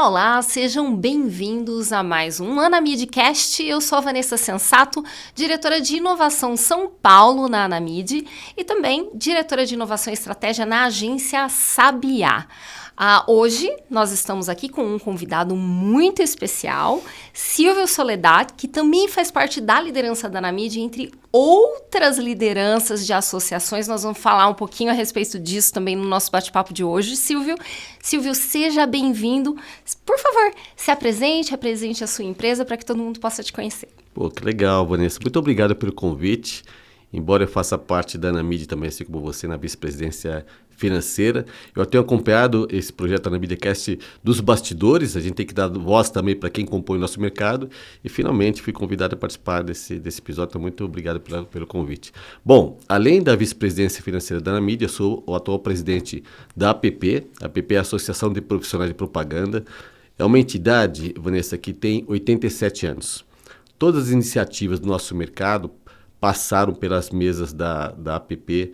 Olá, olá, sejam bem-vindos a mais um Anamidcast. Eu sou a Vanessa Sensato, diretora de Inovação São Paulo na Anamid e também diretora de Inovação e Estratégia na agência Sabiá. Hoje nós estamos aqui com um convidado muito especial, Silvio Soledad, que também faz parte da liderança da Anamid, entre outras lideranças de associações. Nós vamos falar um pouquinho a respeito disso também no nosso bate-papo de hoje. Silvio, seja bem-vindo. Por favor, se apresente a sua empresa para que todo mundo possa te conhecer. Pô, que legal, Vanessa. Muito obrigado pelo convite. Embora eu faça parte da Anamid também, assim como você, na vice-presidência financeira, eu tenho acompanhado esse projeto Anamidcast dos bastidores. A gente tem que dar voz também para quem compõe o nosso mercado e finalmente fui convidado a participar desse episódio. Então, muito obrigado pelo convite. Bom, além da vice-presidência financeira da Anamid, eu sou o atual presidente da APP. A APP é a Associação de Profissionais de Propaganda. É uma entidade, Vanessa, que tem 87 anos. Todas as iniciativas do nosso mercado passaram pelas mesas da APP.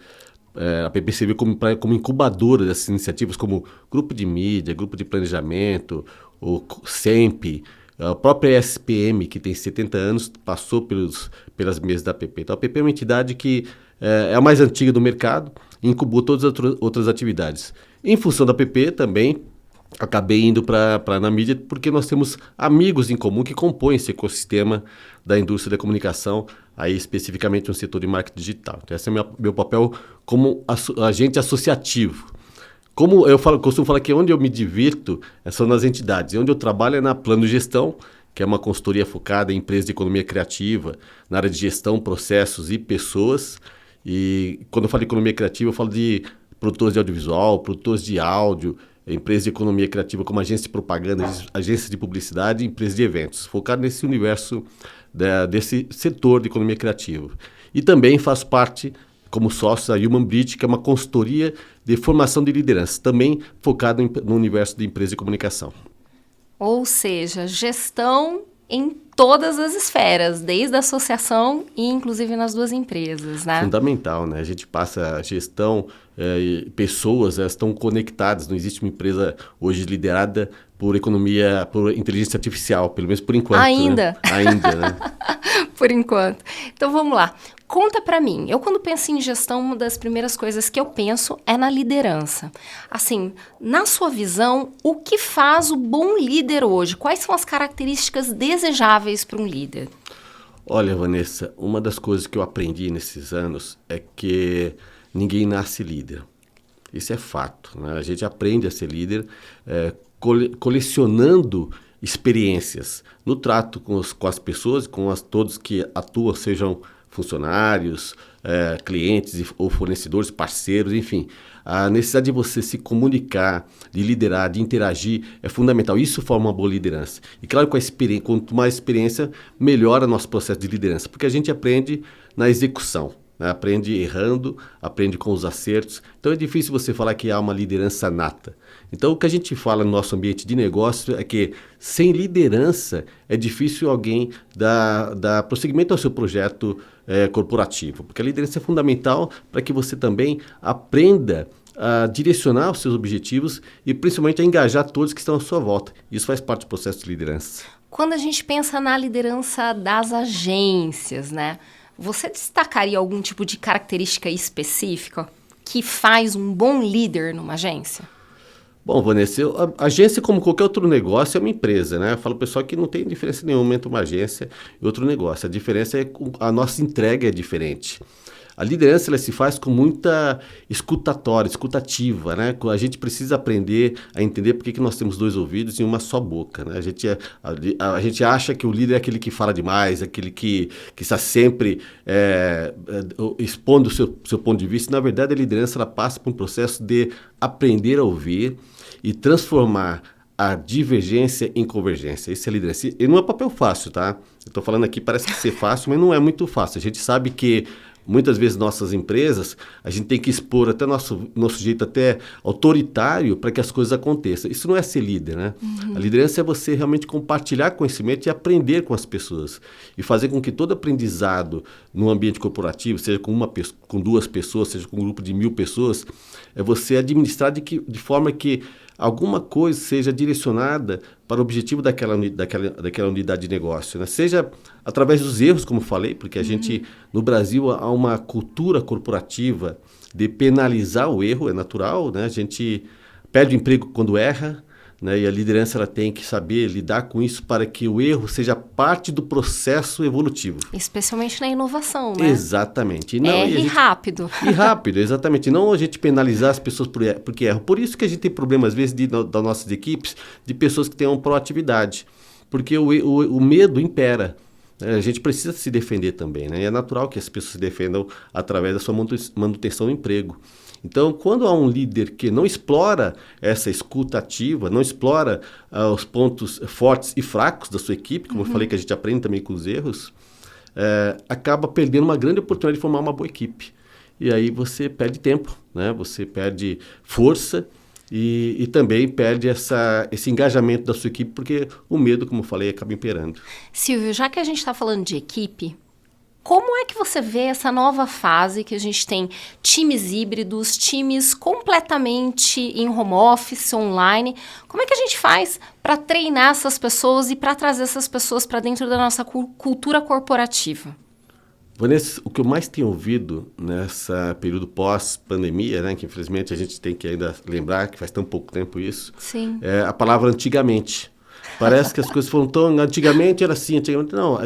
A APP serviu como incubadora dessas iniciativas, como grupo de mídia, grupo de planejamento, o SEMP, a própria SPM, que tem 70 anos, passou pelas mesas da APP. Então, a APP é uma entidade que é a mais antiga do mercado e incubou todas as outras atividades. Em função da APP, também acabei indo para a Anamid porque nós temos amigos em comum que compõem esse ecossistema da indústria da comunicação, aí especificamente no setor de marketing digital. Então, esse é meu papel como agente associativo. Como eu costumo falar que onde eu me divirto são nas entidades. Onde eu trabalho é na Plano Gestão, que é uma consultoria focada em empresas de economia criativa, na área de gestão, processos e pessoas. E quando eu falo de economia criativa, eu falo de produtores de audiovisual, produtores de áudio, empresas de economia criativa como agência de propaganda, agências de publicidade e empresas de eventos, focado nesse universo desse setor de economia criativa. E também faço parte, como sócio da Human Bridge, que é uma consultoria de formação de liderança, também focado no universo de empresas de comunicação. Ou seja, gestão em todas as esferas, desde a associação e inclusive nas duas empresas, né? Fundamental, né? A gente passa a gestão, pessoas estão conectadas, não existe uma empresa hoje liderada por inteligência artificial, pelo menos por enquanto. Ainda? Né? Ainda, né? Por enquanto. Então vamos lá. Conta pra mim, eu quando penso em gestão, uma das primeiras coisas que eu penso é na liderança. Assim, na sua visão, o que faz o bom líder hoje? Quais são as características desejáveis para um líder? Olha, Vanessa, uma das coisas que eu aprendi nesses anos é que ninguém nasce líder. Isso é fato, né? A gente aprende a ser líder colecionando experiências no trato com as pessoas, todos que atuam, sejam funcionários, clientes ou fornecedores, parceiros, enfim. A necessidade de você se comunicar, de liderar, de interagir é fundamental. Isso forma uma boa liderança. E claro, quanto mais experiência, melhora nosso processo de liderança, porque a gente aprende na execução, né? Aprende errando, aprende com os acertos. Então é difícil você falar que há uma liderança nata. Então o que a gente fala no nosso ambiente de negócio é que sem liderança é difícil alguém dar prosseguimento ao seu projeto corporativo, porque a liderança é fundamental para que você também aprenda a direcionar os seus objetivos e principalmente a engajar todos que estão à sua volta. Isso faz parte do processo de liderança. Quando a gente pensa na liderança das agências, né? Você destacaria algum tipo de característica específica que faz um bom líder numa agência? Bom, Vanessa, a agência, como qualquer outro negócio, é uma empresa, né? Eu falo pessoal que não tem diferença nenhuma entre uma agência e outro negócio. A diferença é que a nossa entrega é diferente. A liderança ela se faz com muita escutativa, né? A gente precisa aprender a entender por que nós temos dois ouvidos e uma só boca, né? A gente acha que o líder é aquele que fala demais, aquele que está sempre expondo o seu ponto de vista. Na verdade, a liderança ela passa por um processo de aprender a ouvir e transformar a divergência em convergência. Isso é liderança. E não é papel fácil, tá? Eu estou falando aqui, parece que ser fácil, mas não é muito fácil. A gente sabe que muitas vezes nossas empresas, a gente tem que expor até nosso jeito até autoritário para que as coisas aconteçam. Isso não é ser líder, né? Uhum. A liderança é você realmente compartilhar conhecimento e aprender com as pessoas. E fazer com que todo aprendizado no ambiente corporativo, seja com 2 pessoas, seja com um grupo de 1.000 pessoas, é você administrar de forma que alguma coisa seja direcionada para o objetivo daquela unidade de negócio, né? Seja através dos erros, como falei, porque a gente, no Brasil, há uma cultura corporativa de penalizar o erro, é natural, né? A gente perde o emprego quando erra, né? E a liderança ela tem que saber lidar com isso para que o erro seja parte do processo evolutivo. Especialmente na inovação, né? Exatamente. E não, rápido. E rápido, exatamente. Não a gente penalizar as pessoas porque erram. Por isso que a gente tem problema, às vezes, das nossas equipes, de pessoas que tenham proatividade. Porque o medo impera. A gente precisa se defender também, né? E é natural que as pessoas se defendam através da sua manutenção do emprego. Então, quando há um líder que não explora essa escuta ativa, não explora os pontos fortes e fracos da sua equipe, como eu falei que a gente aprende também com os erros, acaba perdendo uma grande oportunidade de formar uma boa equipe. E aí você perde tempo, né? Você perde força e também perde esse engajamento da sua equipe, porque o medo, como eu falei, acaba imperando. Silvio, já que a gente está falando de equipe, como é que você vê essa nova fase que a gente tem times híbridos, times completamente em home office, online? Como é que a gente faz para treinar essas pessoas e para trazer essas pessoas para dentro da nossa cultura corporativa? Vanessa, o que eu mais tenho ouvido nessa período pós-pandemia, né, que infelizmente a gente tem que ainda lembrar que faz tão pouco tempo isso, Sim. É a palavra antigamente. Parece que as coisas foram tão... Antigamente era assim, antigamente... Não,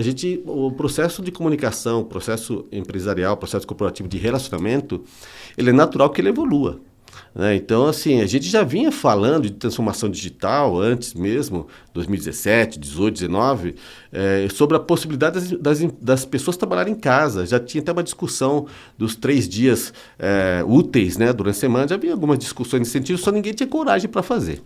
o processo de comunicação, o processo empresarial, o processo corporativo de relacionamento, ele é natural que ele evolua. Né? Então, assim, a gente já vinha falando de transformação digital antes mesmo, 2017, 18, 19, sobre a possibilidade das pessoas trabalharem em casa. Já tinha até uma discussão dos 3 dias úteis, né, durante a semana. Já havia algumas discussões nesse sentido, só ninguém tinha coragem para fazer.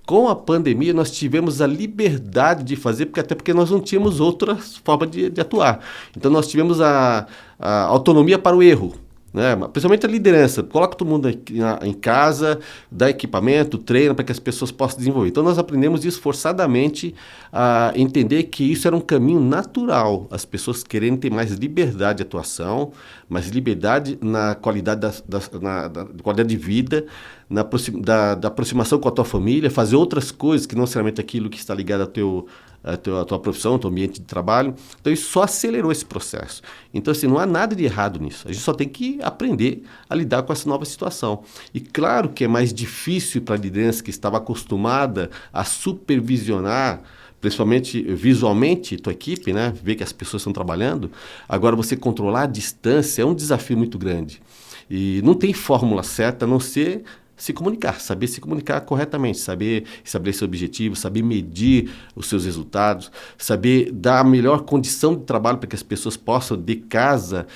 Com a pandemia, nós tivemos a liberdade de fazer, até porque nós não tínhamos outra forma de atuar. Então, nós tivemos a autonomia para o erro. Né? Principalmente a liderança, coloca todo mundo em casa, dá equipamento, treina para que as pessoas possam desenvolver. Então nós aprendemos esforçadamente a entender que isso era um caminho natural, as pessoas querendo ter mais liberdade de atuação, mais liberdade na qualidade, da qualidade de vida, da aproximação com a tua família, fazer outras coisas que não necessariamente aquilo que está ligado à tua profissão, ao teu ambiente de trabalho. Então, isso só acelerou esse processo. Então, assim, não há nada de errado nisso. A gente só tem que aprender a lidar com essa nova situação. E claro que é mais difícil para a liderança que estava acostumada a supervisionar, principalmente visualmente, tua equipe, né? Ver que as pessoas estão trabalhando. Agora, você controlar a distância é um desafio muito grande. E não tem fórmula certa, a não ser se comunicar, saber se comunicar corretamente, saber estabelecer objetivos, saber medir os seus resultados, saber dar a melhor condição de trabalho para que as pessoas possam, de casa,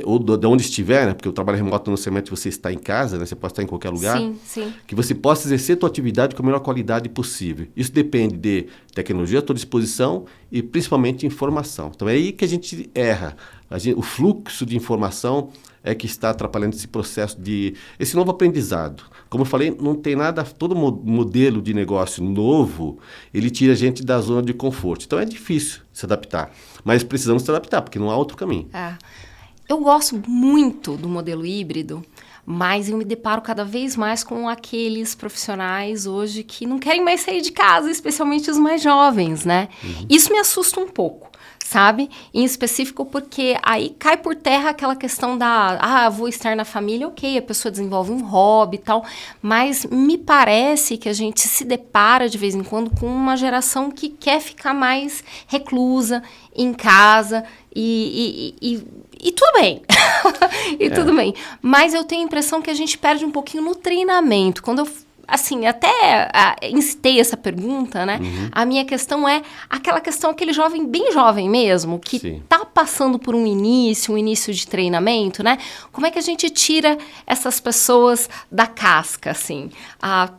ou de onde estiver, né? Porque o trabalho remoto não necessariamente você está em casa, né? Você pode estar em qualquer lugar. Sim, sim. Que você possa exercer a tua atividade com a melhor qualidade possível. Isso depende de tecnologia à tua disposição e principalmente informação. Então é aí que a gente erra. O fluxo de informação é que está atrapalhando esse processo esse novo aprendizado. Como eu falei, não tem nada, todo modelo de negócio novo, ele tira a gente da zona de conforto. Então é difícil se adaptar, mas precisamos se adaptar, porque não há outro caminho. Eu gosto muito do modelo híbrido, mas eu me deparo cada vez mais com aqueles profissionais hoje que não querem mais sair de casa, especialmente os mais jovens, né? Isso me assusta um pouco, sabe? Em específico porque aí cai por terra aquela questão vou estar na família, ok, a pessoa desenvolve um hobby e tal, mas me parece que a gente se depara de vez em quando com uma geração que quer ficar mais reclusa em casa e tudo bem, tudo bem, mas eu tenho a impressão que a gente perde um pouquinho no treinamento. Quando eu, assim, até incitei essa pergunta, né? A minha questão é aquele jovem, bem jovem mesmo, que está passando por um início de treinamento, né? Como é que a gente tira essas pessoas da casca, assim?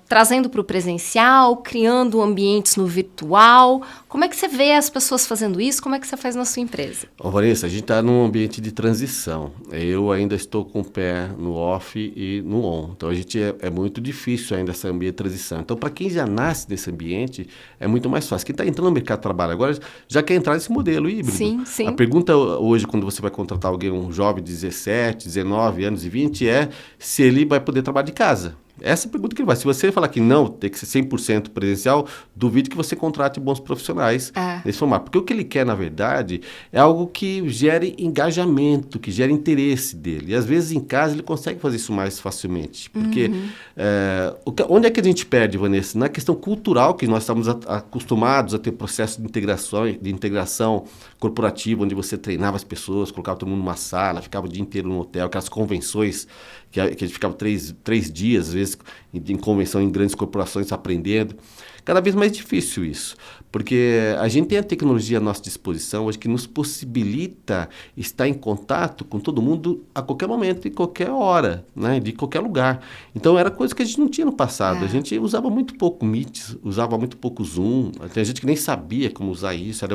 Trazendo para o presencial, criando ambientes no virtual. Como é que você vê as pessoas fazendo isso? Como é que você faz na sua empresa? Vanessa, a gente está num ambiente de transição. Eu ainda estou com o pé no off e no on. Então, a gente é muito difícil ainda esse ambiente de transição. Então, para quem já nasce nesse ambiente, é muito mais fácil. Quem está entrando no mercado de trabalho agora já quer entrar nesse modelo híbrido. Sim, sim. A pergunta hoje, quando você vai contratar alguém, um jovem de 17, 19 anos e 20, é se ele vai poder trabalhar de casa. Essa é a pergunta que ele faz. Se você falar que não, tem que ser 100% presencial, duvido que você contrate bons profissionais nesse formato. Porque o que ele quer, na verdade, é algo que gere engajamento, que gere interesse dele. E às vezes em casa ele consegue fazer isso mais facilmente. Porque onde é que a gente perde, Vanessa? Na questão cultural, que nós estamos acostumados a ter processo de integração corporativa, onde você treinava as pessoas, colocava todo mundo numa sala, ficava o dia inteiro no hotel, aquelas convenções que a gente ficava três dias, às vezes, em convenção em grandes corporações, aprendendo. Cada vez mais difícil isso, porque a gente tem a tecnologia à nossa disposição hoje que nos possibilita estar em contato com todo mundo a qualquer momento, em qualquer hora, né? De qualquer lugar. Então, era coisa que a gente não tinha no passado. A gente usava muito pouco Meet, usava muito pouco Zoom. Tem gente que nem sabia como usar isso. Era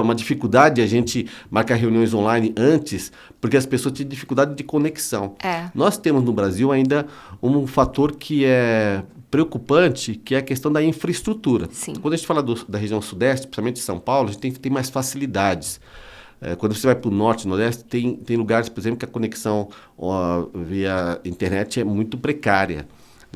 uma dificuldade a gente marcar reuniões online antes, porque as pessoas tinham dificuldade de conexão. Nós temos no Brasil ainda um fator que é preocupante, que é a questão da infraestrutura. Sim. Quando a gente fala da região sudeste, principalmente de São Paulo, a gente tem que ter mais facilidades. Quando você vai para o norte e nordeste, tem lugares, por exemplo, que a conexão via internet é muito precária.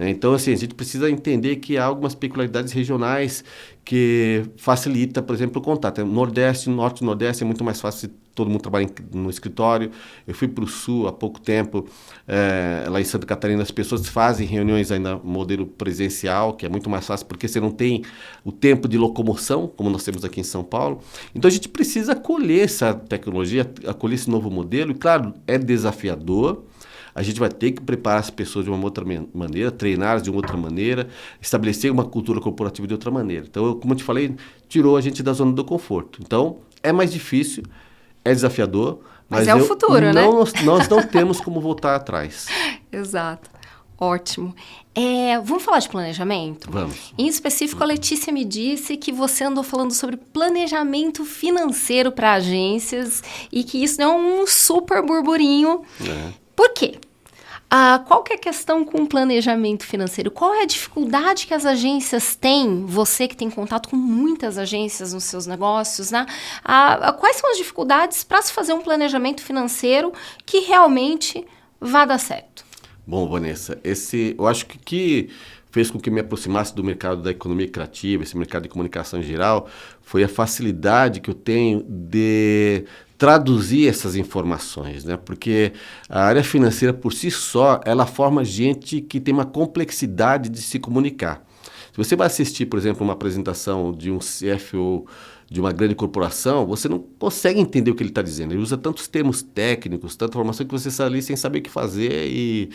Então, assim, a gente precisa entender que há algumas peculiaridades regionais que facilita, por exemplo, o contato. Nordeste, Norte e Nordeste é muito mais fácil se todo mundo trabalha no escritório. Eu fui para o Sul há pouco tempo, lá em Santa Catarina, as pessoas fazem reuniões ainda modelo presencial, que é muito mais fácil porque você não tem o tempo de locomoção, como nós temos aqui em São Paulo. Então, a gente precisa acolher essa tecnologia, acolher esse novo modelo. E, claro, é desafiador. A gente vai ter que preparar as pessoas de uma outra maneira, treiná-las de uma outra maneira, estabelecer uma cultura corporativa de outra maneira. Então, como eu te falei, tirou a gente da zona do conforto. Então, é mais difícil, é desafiador, mas é o futuro, né? Nós não temos como voltar atrás. Exato. Ótimo. Vamos falar de planejamento? Vamos. Em específico, a Letícia me disse que você andou falando sobre planejamento financeiro para agências e que isso é um super burburinho. Por quê? Qual que é a questão com o planejamento financeiro? Qual é a dificuldade que as agências têm? Você que tem contato com muitas agências nos seus negócios, né? Quais são as dificuldades para se fazer um planejamento financeiro que realmente vá dar certo? Bom, Vanessa, eu acho que fez com que me aproximasse do mercado da economia criativa, esse mercado de comunicação em geral, foi a facilidade que eu tenho de traduzir essas informações, né? Porque a área financeira por si só, ela forma gente que tem uma complexidade de se comunicar. Se você vai assistir, por exemplo, uma apresentação de um CFO de uma grande corporação, você não consegue entender o que ele está dizendo. Ele usa tantos termos técnicos, tanta informação que você sai ali sem saber o que fazer e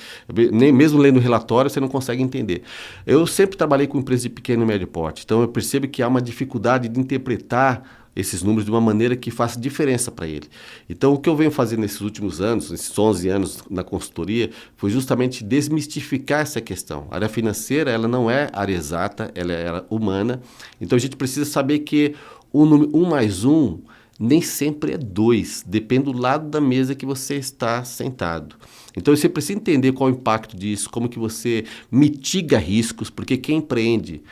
nem mesmo lendo o relatório você não consegue entender. Eu sempre trabalhei com empresas de pequeno e médio porte, então eu percebo que há uma dificuldade de interpretar esses números de uma maneira que faça diferença para ele. Então, o que eu venho fazendo nesses últimos anos, nesses 11 anos na consultoria, foi justamente desmistificar essa questão. A área financeira, ela não é área exata, ela é humana. Então, a gente precisa saber que o número 1 mais 1 nem sempre é 2, depende do lado da mesa que você está sentado. Então, você precisa entender qual é o impacto disso, como que você mitiga riscos, porque quem empreende,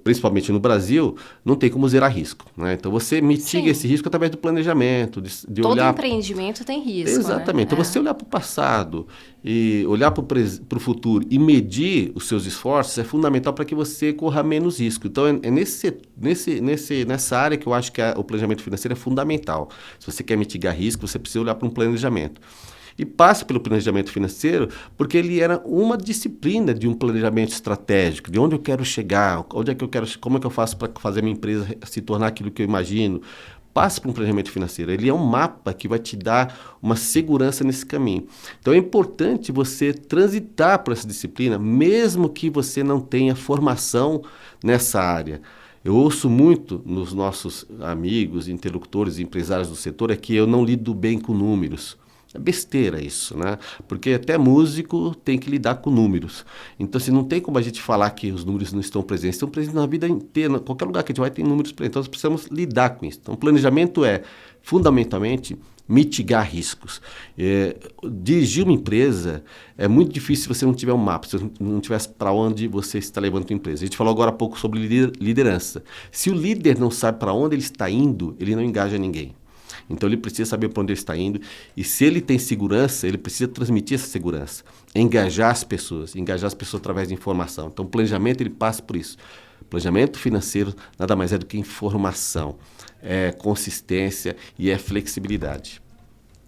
principalmente no Brasil, não tem como zerar risco, né? Então, você mitiga esse risco através do planejamento, de todo olhar... Todo empreendimento tem risco, Exatamente. né? Então, você olhar para o passado e olhar para o futuro e medir os seus esforços é fundamental para que você corra menos risco. Então, nessa área que eu acho que o planejamento financeiro é fundamental. Se você quer mitigar risco, você precisa olhar para um planejamento. E passe pelo planejamento financeiro, porque ele era uma disciplina de um planejamento estratégico, de onde eu quero chegar, como é que eu faço para fazer a minha empresa se tornar aquilo que eu imagino. Passe para um planejamento financeiro. Ele é um mapa que vai te dar uma segurança nesse caminho. Então, é importante você transitar por essa disciplina, mesmo que você não tenha formação nessa área. Eu ouço muito nos nossos amigos, interlocutores, empresários do setor, é que eu não lido bem com números. É besteira isso, né? Porque até músico tem que lidar com números. Então, assim, não tem como a gente falar que os números não estão presentes. Estão presentes na vida inteira. Qualquer lugar que a gente vai tem números presentes. Então, nós precisamos lidar com isso. Então, o planejamento é, fundamentalmente, mitigar riscos. Dirigir uma empresa é muito difícil se você não tiver um mapa, se você não tivesse para onde você está levando a sua empresa. A gente falou agora há pouco sobre liderança. Se o líder não sabe para onde ele está indo, ele não engaja ninguém. Então ele precisa saber para onde ele está indo e se ele tem segurança, ele precisa transmitir essa segurança, engajar as pessoas através de informação. Então o planejamento ele passa por isso. Planejamento financeiro nada mais é do que informação, é consistência e é flexibilidade.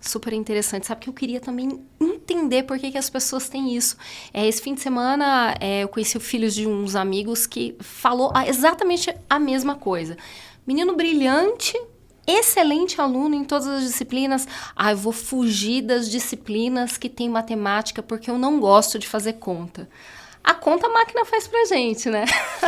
Super interessante. Sabe que eu queria também entender por que as pessoas têm isso. Esse fim de semana eu conheci o filho de uns amigos que falou exatamente a mesma coisa. Menino brilhante, excelente aluno em todas as disciplinas. Eu vou fugir das disciplinas que tem matemática porque eu não gosto de fazer conta. A conta a máquina faz pra gente, né?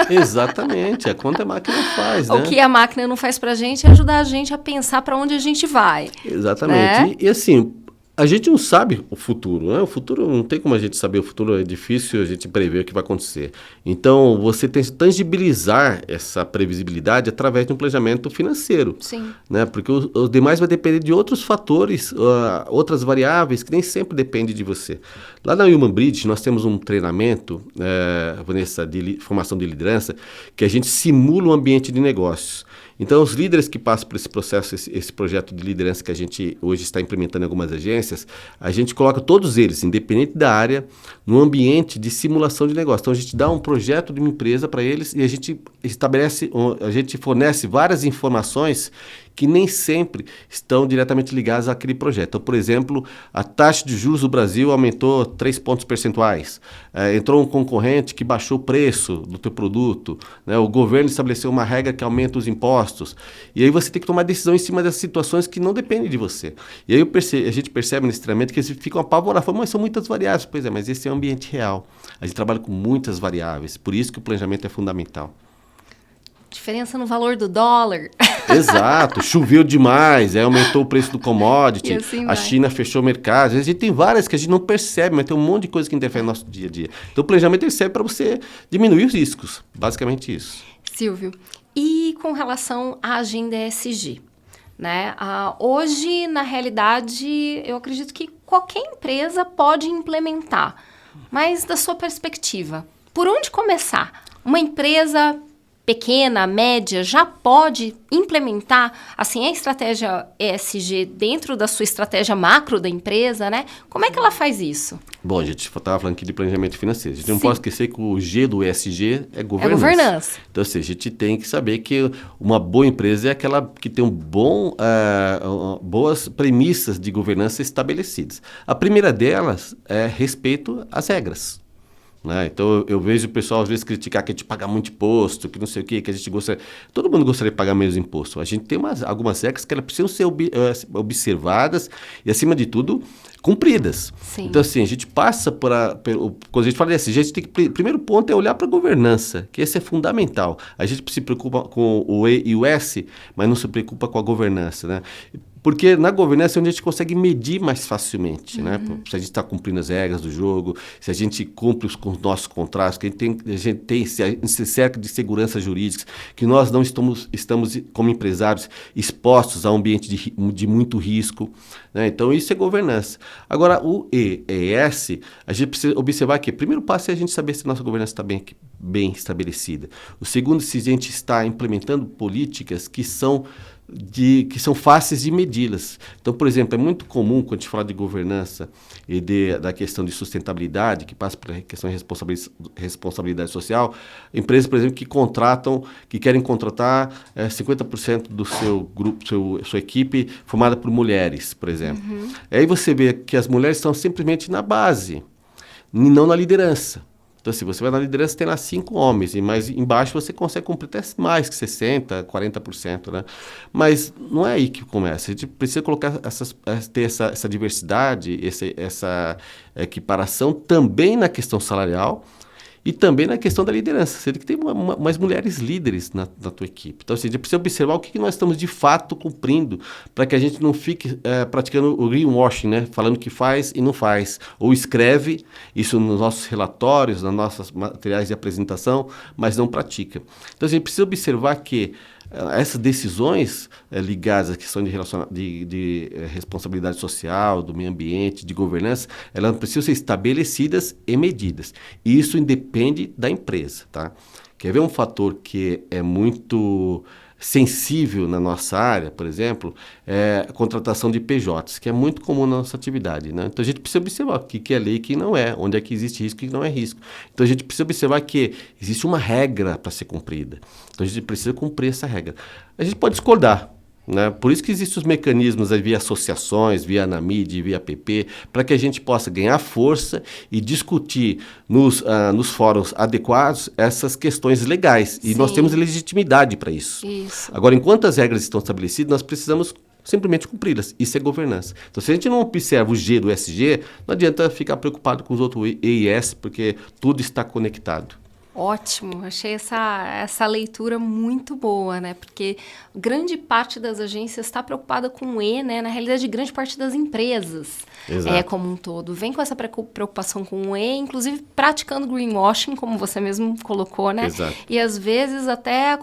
Exatamente, a conta a máquina faz, né? O que a máquina não faz pra gente é ajudar a gente a pensar para onde a gente vai. Exatamente. Né? E assim, a gente não sabe o futuro, né? O futuro não tem como a gente saber, o futuro é difícil a gente prever o que vai acontecer. Então, você tem que tangibilizar essa previsibilidade através de um planejamento financeiro. Sim. Né? Porque os demais vai depender de outros fatores, outras variáveis que nem sempre dependem de você. Lá na Human Bridge, nós temos um treinamento, Vanessa, de formação de liderança, que a gente simula um ambiente de negócios. Então, os líderes que passam por esse processo, esse projeto de liderança que a gente hoje está implementando em algumas agências, a gente coloca todos eles, independente da área, no ambiente de simulação de negócio. Então, a gente dá um projeto de uma empresa para eles e a gente fornece várias informações que nem sempre estão diretamente ligadas àquele projeto. Então, por exemplo, a taxa de juros do Brasil aumentou 3 pontos percentuais. Entrou um concorrente que baixou o preço do teu produto. Né? O governo estabeleceu uma regra que aumenta os impostos. E aí você tem que tomar decisão em cima dessas situações que não dependem de você. E aí a gente percebe nesse treinamento que eles ficam apavorados. Falam, mas são muitas variáveis. Pois é, mas esse é o ambiente real. A gente trabalha com muitas variáveis. Por isso que o planejamento é fundamental. Diferença no valor do dólar. Exato, choveu demais, aumentou o preço do commodity, assim a China fechou o mercado. Às vezes a gente tem várias que a gente não percebe, mas tem um monte de coisa que interfere no nosso dia a dia. Então o planejamento ele serve para você diminuir os riscos, basicamente isso. Silvio, e com relação à agenda ESG? Né? Hoje, na realidade, eu acredito que qualquer empresa pode implementar, mas da sua perspectiva, por onde começar? Uma empresa pequena, média, já pode implementar assim, a estratégia ESG dentro da sua estratégia macro da empresa, né? Como é que ela faz isso? Bom, a gente estava falando aqui de planejamento financeiro. A gente não pode esquecer que o G do ESG é governança. É governança. Então, assim, a gente tem que saber que uma boa empresa é aquela que tem boas premissas de governança estabelecidas. A primeira delas é respeito às regras. Né? Então, eu vejo o pessoal às vezes criticar que a gente paga muito imposto, que não sei o quê, que a gente gostaria... Todo mundo gostaria de pagar menos imposto. A gente tem algumas regras que elas precisam ser observadas e, acima de tudo, cumpridas. Sim. Então, assim, a gente passa quando a gente fala desse jeito, a gente tem que... Primeiro ponto é olhar para a governança, que esse é fundamental. A gente se preocupa com o E e o S, mas não se preocupa com a governança, né? Porque na governança é onde a gente consegue medir mais facilmente, né? Se a gente está cumprindo as regras do jogo, se a gente cumpre com os nossos contratos, que a gente tem esse cerco de segurança jurídica, que nós não estamos como empresários, expostos a um ambiente de muito risco. Né? Então, isso é governança. Agora, o E e S, a gente precisa observar que o primeiro passo é a gente saber se a nossa governança está bem estabelecida. O segundo, se a gente está implementando políticas que são fáceis de medi-las. Então, por exemplo, é muito comum, quando a gente fala de governança e da questão de sustentabilidade, que passa pela questão de responsabilidade social, empresas, por exemplo, que querem contratar 50% do seu grupo, sua equipe formada por mulheres, por exemplo. Aí você vê que as mulheres estão simplesmente na base, e não na liderança. Então, se você vai na liderança, tem lá 5 homens, mas embaixo você consegue cumprir até mais que 60%, 40%, né? Mas não é aí que começa. A gente precisa ter essa diversidade, essa equiparação também na questão salarial e também na questão da liderança. Você tem que ter mais mulheres líderes na tua equipe. Então, assim, a gente precisa observar o que nós estamos de fato cumprindo para que a gente não fique praticando o greenwashing, né? Falando que faz e não faz. Ou escreve isso nos nossos relatórios, nos nossos materiais de apresentação, mas não pratica. Então, a gente precisa observar que essas decisões ligadas à questão de responsabilidade social, do meio ambiente, de governança, elas precisam ser estabelecidas e medidas. E isso independe da empresa, tá? Quer ver um fator que é muito sensível na nossa área, por exemplo, é a contratação de PJs, que é muito comum na nossa atividade, né? Então a gente precisa observar o que é lei e o que não é, onde é que existe risco e o que não é risco. Então a gente precisa observar que existe uma regra para ser cumprida. Então a gente precisa cumprir essa regra. A gente pode discordar, né? Por isso que existem os mecanismos via associações, via ANAMID, via APP, para que a gente possa ganhar força e discutir nos fóruns adequados essas questões legais. E nós temos legitimidade para isso. Agora, enquanto as regras estão estabelecidas, nós precisamos simplesmente cumpri-las. Isso é governança. Então, se a gente não observa o G do SG, não adianta ficar preocupado com os outros E e S, porque tudo está conectado. Ótimo, achei essa leitura muito boa, né? Porque grande parte das agências está preocupada com o E, né? Na realidade, grande parte das empresas como um todo vem com essa preocupação com o E, inclusive praticando greenwashing, como você mesmo colocou, né? Exato. E às vezes até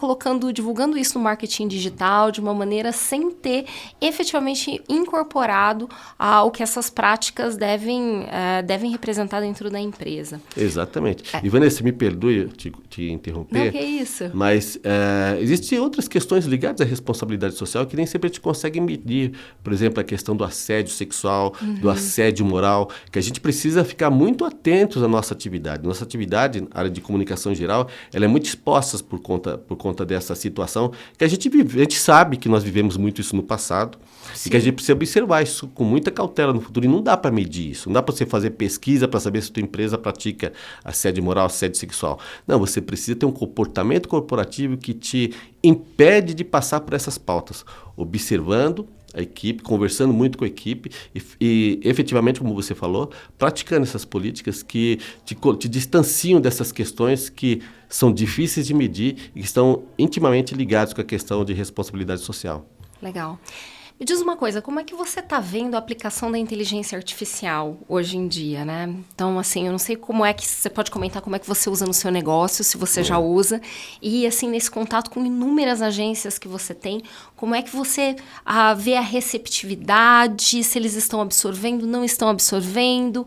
divulgando isso no marketing digital de uma maneira sem ter efetivamente incorporado o que essas práticas devem representar dentro da empresa. Exatamente. E Vanessa, me perdoe te interromper. Não, que é isso. Mas existem outras questões ligadas à responsabilidade social que nem sempre a gente consegue medir. Por exemplo, a questão do assédio sexual, do assédio moral, que a gente precisa ficar muito atentos à nossa atividade. Nossa atividade, a área de comunicação em geral, ela é muito exposta por conta dessa situação que a gente vive. A gente sabe que nós vivemos muito isso no passado. Sim. E que a gente precisa observar isso com muita cautela no futuro. E não dá para medir isso. Não dá para você fazer pesquisa para saber se a tua empresa pratica assédio moral, assédio sexual. Não, você precisa ter um comportamento corporativo que te impede de passar por essas pautas. Observando a equipe, conversando muito com a equipe e efetivamente, como você falou, praticando essas políticas que te distanciam dessas questões que são difíceis de medir e que estão intimamente ligadas com a questão de responsabilidade social. Legal. Me diz uma coisa, como é que você está vendo a aplicação da inteligência artificial hoje em dia, né? Então, assim, eu não sei como é que você pode comentar como é que você usa no seu negócio, se você já usa, e assim, nesse contato com inúmeras agências que você tem, como é que você vê a receptividade, se eles estão absorvendo, não estão absorvendo,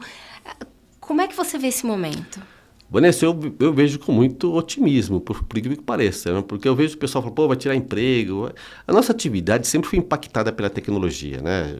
como é que você vê esse momento? Vanessa, eu vejo com muito otimismo, por incrível que pareça, né? Porque eu vejo o pessoal falando, vai tirar emprego. A nossa atividade sempre foi impactada pela tecnologia, né?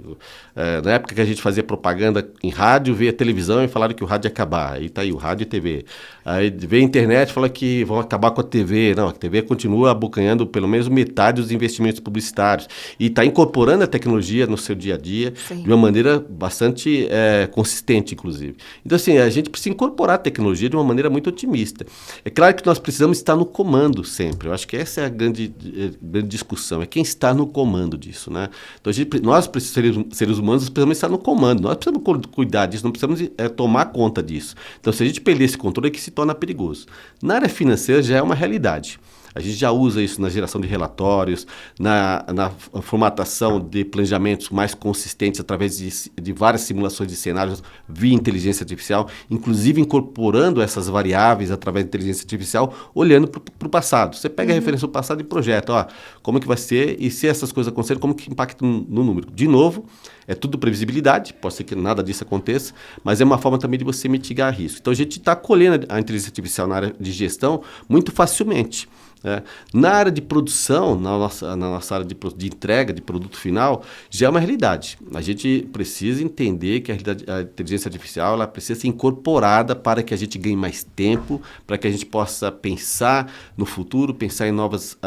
Na época que a gente fazia propaganda em rádio, via televisão e falaram que o rádio ia acabar. Aí tá aí, o rádio e TV. Aí veio a internet e fala que vão acabar com a TV. Não, a TV continua abocanhando pelo menos metade dos investimentos publicitários. E está incorporando a tecnologia no seu dia a dia. Sim. De uma maneira bastante consistente, inclusive. Então, assim, a gente precisa incorporar a tecnologia de uma maneira muito otimista. É claro que nós precisamos estar no comando sempre. Eu acho que essa é a grande discussão, é quem está no comando disso, né? Então, nós, seres humanos, precisamos estar no comando, nós precisamos cuidar disso, não precisamos tomar conta disso. Então, se a gente perder esse controle, é que se torna perigoso. Na área financeira já é uma realidade. A gente já usa isso na geração de relatórios, na formatação de planejamentos mais consistentes através de várias simulações de cenários via inteligência artificial, inclusive incorporando essas variáveis através da inteligência artificial, olhando para o passado. Você pega a referência do passado e projeta, como que vai ser e se essas coisas acontecerem, como que impacta no número. De novo, é tudo previsibilidade, pode ser que nada disso aconteça, mas é uma forma também de você mitigar risco. Então, a gente está colhendo a inteligência artificial na área de gestão muito facilmente. Na área de produção, na nossa área de entrega de produto final, já é uma realidade. A gente precisa entender que a inteligência artificial ela precisa ser incorporada para que a gente ganhe mais tempo, para que a gente possa pensar no futuro, pensar em novas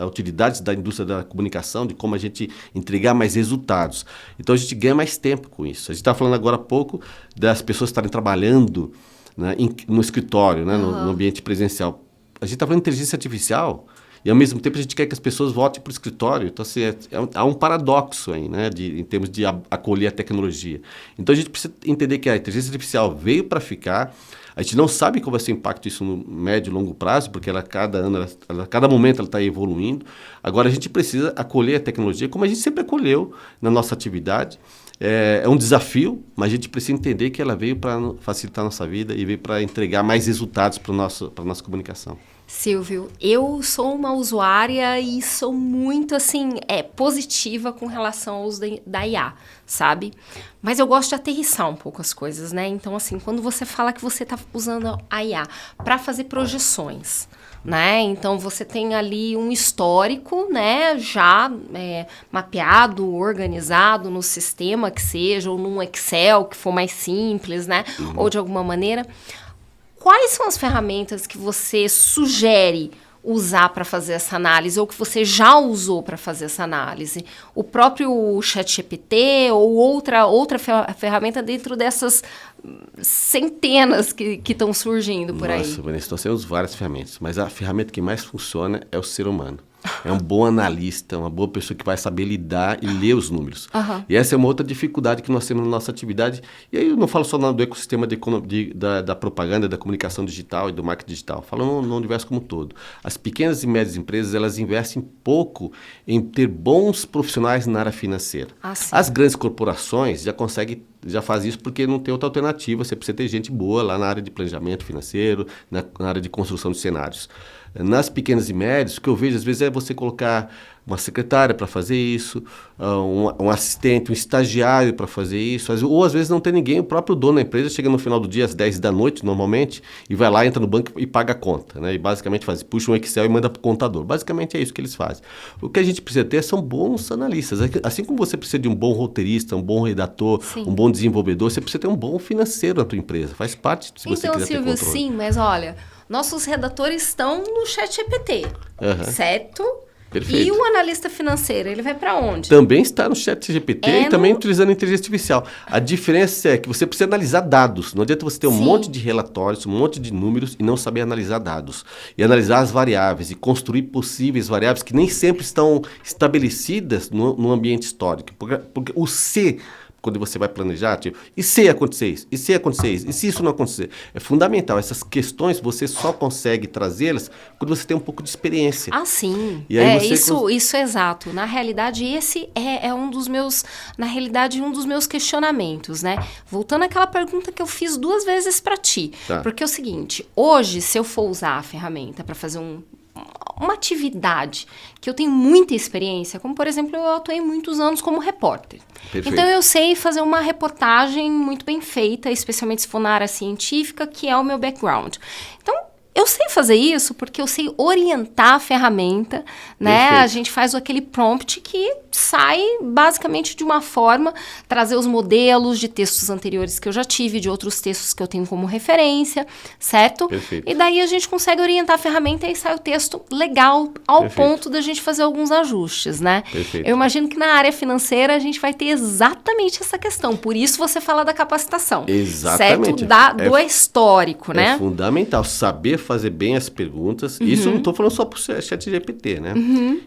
utilidades da indústria da comunicação, de como a gente entregar mais resultados. Então, a gente ganha mais tempo com isso. A gente está falando agora há pouco das pessoas estarem trabalhando, né, no escritório, né, no ambiente presencial. A gente está falando de inteligência artificial e, ao mesmo tempo, a gente quer que as pessoas voltem para o escritório. Então, assim, há um paradoxo aí, né, em termos de acolher a tecnologia. Então, a gente precisa entender que a inteligência artificial veio para ficar. A gente não sabe qual vai ser o impacto disso no médio e longo prazo, porque cada momento ela está evoluindo. Agora, a gente precisa acolher a tecnologia como a gente sempre acolheu na nossa atividade. É um desafio, mas a gente precisa entender que ela veio para facilitar a nossa vida e veio para entregar mais resultados para a nossa comunicação. Silvio, eu sou uma usuária e sou muito, assim, positiva com relação ao uso da IA, sabe? Mas eu gosto de aterrissar um pouco as coisas, né? Então, assim, quando você fala que você está usando a IA para fazer projeções, né? Então, você tem ali um histórico, né? Já mapeado, organizado no sistema que seja, ou num Excel que for mais simples, né? Ou de alguma maneira. Quais são as ferramentas que você sugere usar para fazer essa análise ou que você já usou para fazer essa análise? O próprio ChatGPT ou outra ferramenta dentro dessas centenas que estão surgindo por aí? Nossa, Vanessa, nós temos várias ferramentas, mas a ferramenta que mais funciona é o ser humano. É um bom analista, uma boa pessoa que vai saber lidar e ler os números. E essa é uma outra dificuldade que nós temos na nossa atividade. E aí eu não falo só do ecossistema da propaganda, da comunicação digital e do marketing digital. Falo no universo como um todo. As pequenas e médias empresas, elas investem pouco em ter bons profissionais na área financeira. As grandes corporações já faz isso porque não tem outra alternativa. Você precisa ter gente boa lá na área de planejamento financeiro, na área de construção de cenários. Nas pequenas e médias, o que eu vejo às vezes é você colocar uma secretária para fazer isso, um assistente, um estagiário para fazer isso, ou às vezes não tem ninguém, o próprio dono da empresa chega no final do dia às 10 da noite, normalmente, e vai lá, entra no banco e paga a conta, né? E basicamente puxa um Excel e manda para o contador. Basicamente é isso que eles fazem. O que a gente precisa ter são bons analistas. Assim como você precisa de um bom roteirista, um bom redator, um bom desenvolvedor, você precisa ter um bom financeiro na tua empresa. Faz parte se você quiser Silvio, ter controle. Sim, mas olha, nossos redatores estão no ChatGPT, certo? Perfeito. E o analista financeiro, ele vai para onde? Também está no ChatGPT e também utilizando a inteligência artificial. A diferença é que você precisa analisar dados. Não adianta você ter um monte de relatórios, um monte de números e não saber analisar dados. E analisar as variáveis e construir possíveis variáveis que nem sempre estão estabelecidas no ambiente histórico. Porque o C, quando você vai planejar, tipo, e se acontecer isso? E se acontecer isso? E se isso não acontecer? É fundamental. Essas questões você só consegue trazê-las quando você tem um pouco de experiência. Sim. E aí isso é exato. Na realidade, esse é um dos meus questionamentos, né? Voltando àquela pergunta que eu fiz 2 vezes para ti. Porque é o seguinte, hoje, se eu for usar a ferramenta para fazer uma atividade que eu tenho muita experiência, como, por exemplo, eu atuei muitos anos como repórter. Perfeito. Então, eu sei fazer uma reportagem muito bem feita, especialmente se for na área científica, que é o meu background. Então, eu sei fazer isso porque eu sei orientar a ferramenta, né? Perfeito. A gente faz aquele prompt que sai basicamente de uma forma, trazer os modelos de textos anteriores que eu já tive, de outros textos que eu tenho como referência, certo? Perfeito. E daí a gente consegue orientar a ferramenta e sai o texto legal ao ponto da gente fazer alguns ajustes, né? Perfeito. Eu imagino que na área financeira a gente vai ter exatamente essa questão. Por isso você fala da capacitação. Exatamente. Certo? Do histórico, né? É fundamental saber fazer bem as perguntas. Isso eu não estou falando só para o ChatGPT, né?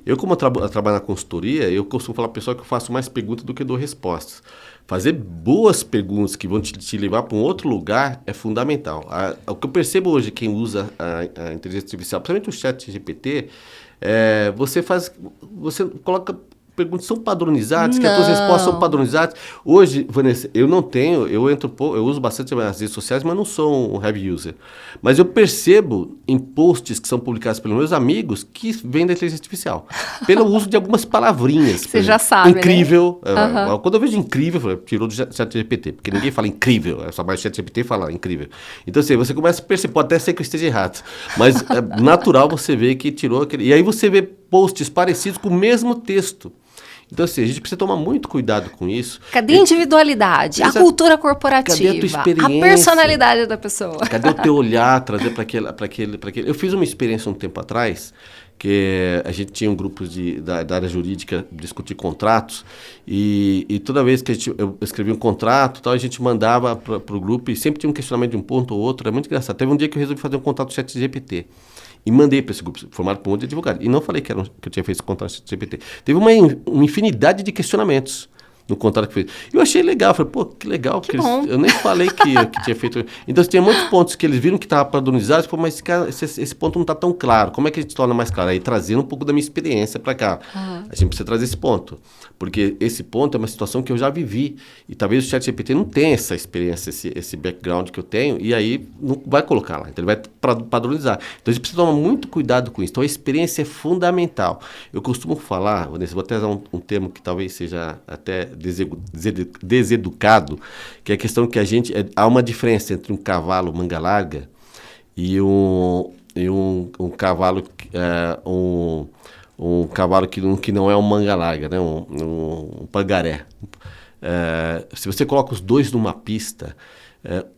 Eu, como trabalho na consultoria, eu costumo falar para o pessoal que eu faço mais perguntas do que dou respostas. Fazer boas perguntas que vão te levar para um outro lugar é fundamental. O que eu percebo hoje, quem usa a inteligência artificial, principalmente o ChatGPT, você coloca perguntas são padronizadas, que as tuas respostas são padronizadas. Hoje, Vanessa, eu uso bastante as redes sociais, mas não sou um heavy user. Mas eu percebo em posts que são publicados pelos meus amigos que vêm da inteligência artificial. Pelo uso de algumas palavrinhas. Você já sabe, incrível. Né? Quando eu vejo incrível, eu falo, tirou do ChatGPT, porque ninguém fala incrível, é só mais ChatGPT falar incrível. Então, assim, você começa a perceber, pode até ser que eu esteja errado, mas é natural você ver que tirou aquele... E aí você vê posts parecidos com o mesmo texto. Então, assim, a gente precisa tomar muito cuidado com isso. Cadê a individualidade? A cultura corporativa? Cadê a tua experiência? A personalidade da pessoa? Cadê o teu olhar, trazer para aquele... Eu fiz uma experiência um tempo atrás, que a gente tinha um grupo da área jurídica discutir contratos, e toda vez que eu escrevia um contrato, tal, a gente mandava para o grupo, e sempre tinha um questionamento de um ponto ou outro, é muito engraçado. Teve um dia que eu resolvi fazer um contrato do ChatGPT. E mandei para esse grupo, formado por um monte de advogado. E não falei que eu tinha feito esse contrato do GPT. Teve uma infinidade de questionamentos. no contrato que fez. Eu achei legal, falei, pô, que legal, porque eu nem falei que tinha feito. Então, tinha muitos pontos que eles viram que estava padronizado, pô, mas esse ponto não está tão claro. Como é que a gente torna mais claro? Aí, trazendo um pouco da minha experiência para cá. A gente precisa trazer esse ponto, porque esse ponto é uma situação que eu já vivi, e talvez o ChatGPT não tenha essa experiência, esse background que eu tenho, e aí não vai colocar lá, então ele vai padronizar. Então, a gente precisa tomar muito cuidado com isso. Então, a experiência é fundamental. Eu costumo falar, Vanessa, vou até usar um termo que talvez seja até deseducado, que é a questão que há uma diferença entre um cavalo manga larga e um cavalo um cavalo que não é um manga larga, né? um pangaré. Se você coloca os dois numa pista,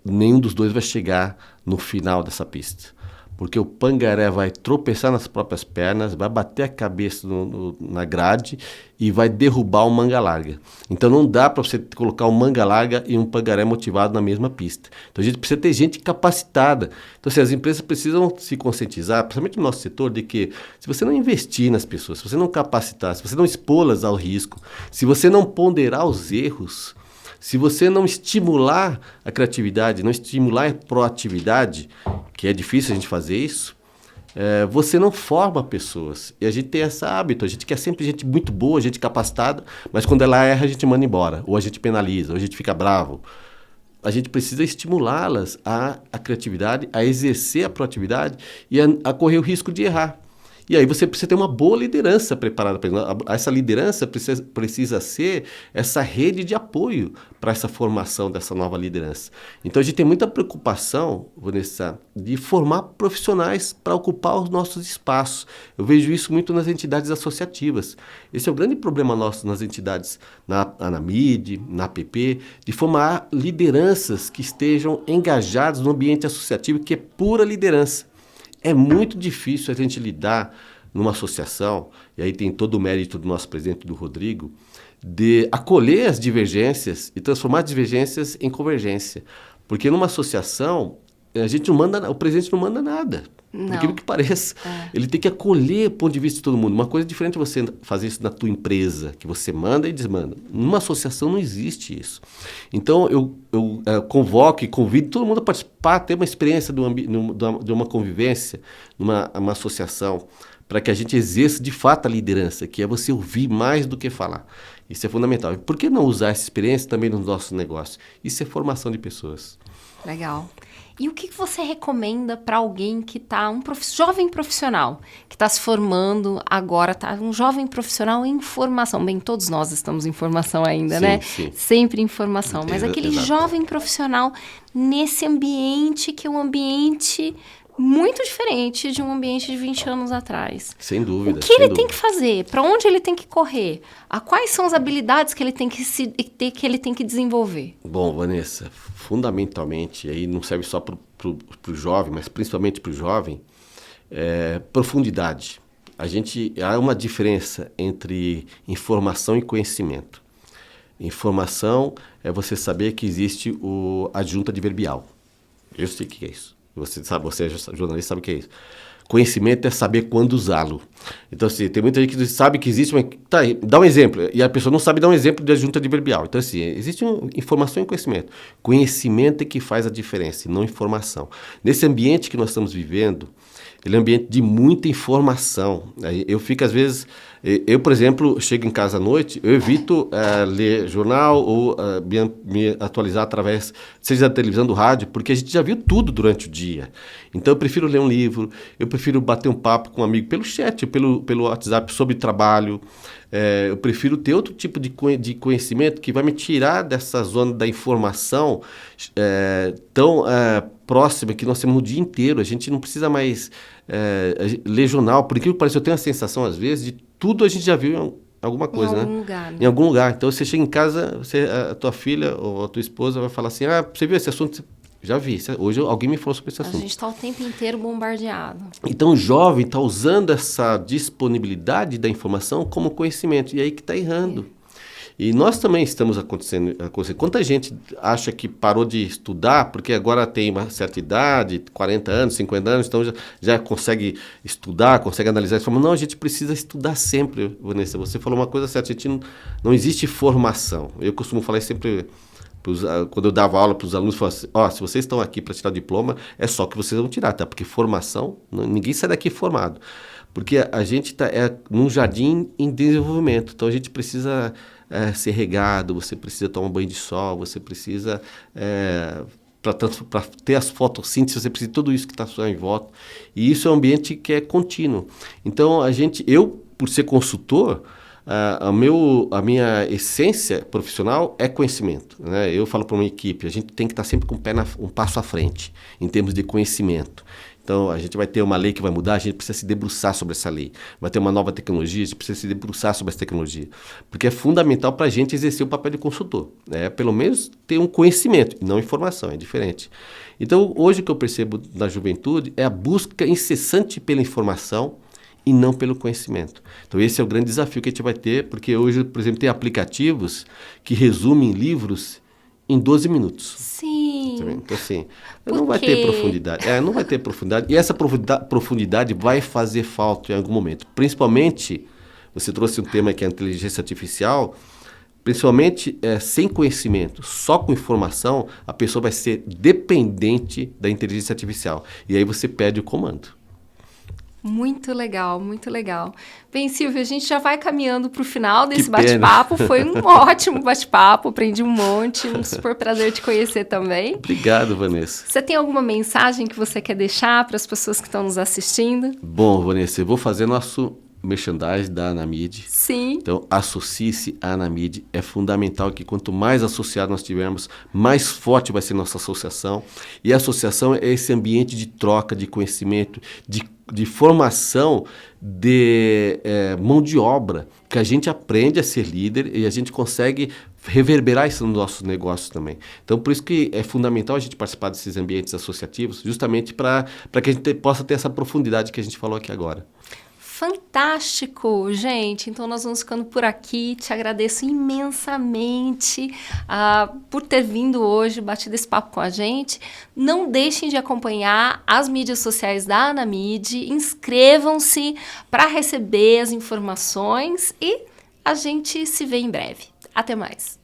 nenhum dos dois vai chegar no final dessa pista. Porque o pangaré vai tropeçar nas próprias pernas, vai bater a cabeça na grade e vai derrubar o manga larga. Então não dá para você colocar um manga larga e um pangaré motivado na mesma pista. Então a gente precisa ter gente capacitada. Então assim, as empresas precisam se conscientizar, principalmente no nosso setor, de que se você não investir nas pessoas, se você não capacitar, se você não expô-las ao risco, se você não ponderar os erros, se você não estimular a criatividade, não estimular a proatividade, que é difícil a gente fazer isso, você não forma pessoas. E a gente tem esse hábito, a gente quer sempre gente muito boa, gente capacitada, mas quando ela erra, a gente manda embora, ou a gente penaliza, ou a gente fica bravo. A gente precisa estimulá-las à criatividade, a exercer a proatividade e a correr o risco de errar. E aí você precisa ter uma boa liderança preparada para isso. Essa liderança precisa ser essa rede de apoio para essa formação dessa nova liderança. Então a gente tem muita preocupação, Vanessa, de formar profissionais para ocupar os nossos espaços. Eu vejo isso muito nas entidades associativas. Esse é o grande problema nosso nas entidades, na ANAMID, na APP, de formar lideranças que estejam engajadas no ambiente associativo, que é pura liderança. É muito difícil a gente lidar numa associação, e aí tem todo o mérito do nosso presidente, do Rodrigo, de acolher as divergências e transformar as divergências em convergência. Porque numa associação, o presidente não manda nada, por aquilo que pareça. Ele tem que acolher o ponto de vista de todo mundo. Uma coisa diferente é você fazer isso na tua empresa, que você manda e desmanda. Numa associação não existe isso. Então, eu convoco e convido todo mundo a participar, ter uma experiência de uma convivência, numa associação, para que a gente exerça de fato a liderança, que é você ouvir mais do que falar. Isso é fundamental. E por que não usar essa experiência também nos nossos negócios? Isso é formação de pessoas. Legal. E o que você recomenda para alguém que está, jovem profissional, que está se formando agora, um jovem profissional em formação? Bem, todos nós estamos em formação ainda, né? Sim. Sempre em formação. Mas aquele jovem profissional nesse ambiente que é um ambiente muito diferente de um ambiente de 20 anos atrás. Sem dúvida. O que ele tem que fazer? Para onde ele tem que correr? Quais são as habilidades que ele tem que desenvolver? Bom, Vanessa, fundamentalmente, aí não serve só para o jovem, mas principalmente para o jovem, profundidade. Há uma diferença entre informação e conhecimento. Informação é você saber que existe a adjunta adverbial. Eu sei o que é isso. Você é jornalista, sabe o que é isso. Conhecimento é saber quando usá-lo. Então, assim, tem muita gente que sabe que existe, mas dá um exemplo. E a pessoa não sabe dar um exemplo de adjunta adverbial. Então, assim, existe informação e conhecimento. Conhecimento é que faz a diferença, não informação. Nesse ambiente que nós estamos vivendo, ele é um ambiente de muita informação. Eu fico, às vezes... Eu, por exemplo, chego em casa à noite, eu evito ler jornal ou me atualizar através, seja da televisão, do rádio, porque a gente já viu tudo durante o dia. Então, eu prefiro ler um livro, eu prefiro bater um papo com um amigo pelo chat, pelo WhatsApp sobre trabalho. Eu prefiro ter outro tipo de conhecimento que vai me tirar dessa zona da informação tão próxima que nós temos o dia inteiro. A gente não precisa mais ler jornal, por aquilo que parece, eu tenho a sensação, às vezes, de tudo a gente já viu em alguma coisa, em algum lugar, né? Em algum lugar. Então, você chega em casa, a tua filha ou a tua esposa vai falar assim, você viu esse assunto? Já vi. Hoje alguém me falou sobre esse assunto. A gente está o tempo inteiro bombardeado. Então, o jovem está usando essa disponibilidade da informação como conhecimento. E aí que está errando. E nós também estamos acontecendo. Quanta gente acha que parou de estudar porque agora tem uma certa idade, 40 anos, 50 anos, então já consegue estudar, consegue analisar isso. Não, a gente precisa estudar sempre, Vanessa. Você falou uma coisa certa, a gente não existe formação. Eu costumo falar sempre, quando eu dava aula para os alunos, eu falava assim, se vocês estão aqui para tirar o diploma, é só que vocês vão tirar, tá? Porque formação, ninguém sai daqui formado. Porque a gente está num jardim em desenvolvimento, então a gente precisa ser regado, você precisa tomar um banho de sol, você precisa, para ter as fotossíntese, você precisa de tudo isso que está à sua em volta. E isso é um ambiente que é contínuo. Então, eu, por ser consultor, a minha essência profissional é conhecimento, né? Eu falo para uma equipe, a gente tem que estar sempre com um passo à frente, em termos de conhecimento. Então, a gente vai ter uma lei que vai mudar, a gente precisa se debruçar sobre essa lei. Vai ter uma nova tecnologia, a gente precisa se debruçar sobre essa tecnologia. Porque é fundamental para a gente exercer o papel de consultor, né? Pelo menos ter um conhecimento, não informação, é diferente. Então, hoje o que eu percebo na juventude é a busca incessante pela informação e não pelo conhecimento. Então, esse é o grande desafio que a gente vai ter, porque hoje, por exemplo, tem aplicativos que resumem livros em 12 minutos. Sim. Então, assim, não vai ter profundidade. Não vai ter profundidade. E essa profundidade vai fazer falta em algum momento. Principalmente, você trouxe um tema que é a inteligência artificial, principalmente sem conhecimento, só com informação, a pessoa vai ser dependente da inteligência artificial. E aí você perde o comando. Muito legal, muito legal. Bem, Silvio, a gente já vai caminhando para o final desse bate-papo. Foi um ótimo bate-papo, aprendi um monte, um super prazer te conhecer também. Obrigado, Vanessa. Você tem alguma mensagem que você quer deixar para as pessoas que estão nos assistindo? Bom, Vanessa, eu vou fazer nosso merchandise da Anamid. Sim. Então, associe-se à Anamid. É fundamental que quanto mais associado nós tivermos, mais forte vai ser nossa associação. E a associação é esse ambiente de troca, de conhecimento, de formação de mão de obra, que a gente aprende a ser líder e a gente consegue reverberar isso nos nossos negócios também. Então, por isso que é fundamental a gente participar desses ambientes associativos, justamente para que a gente possa ter essa profundidade que a gente falou aqui agora. Fantástico, gente. Então, nós vamos ficando por aqui. Te agradeço imensamente por ter vindo hoje, batido esse papo com a gente. Não deixem de acompanhar as mídias sociais da Anamid. Inscrevam-se para receber as informações e a gente se vê em breve. Até mais.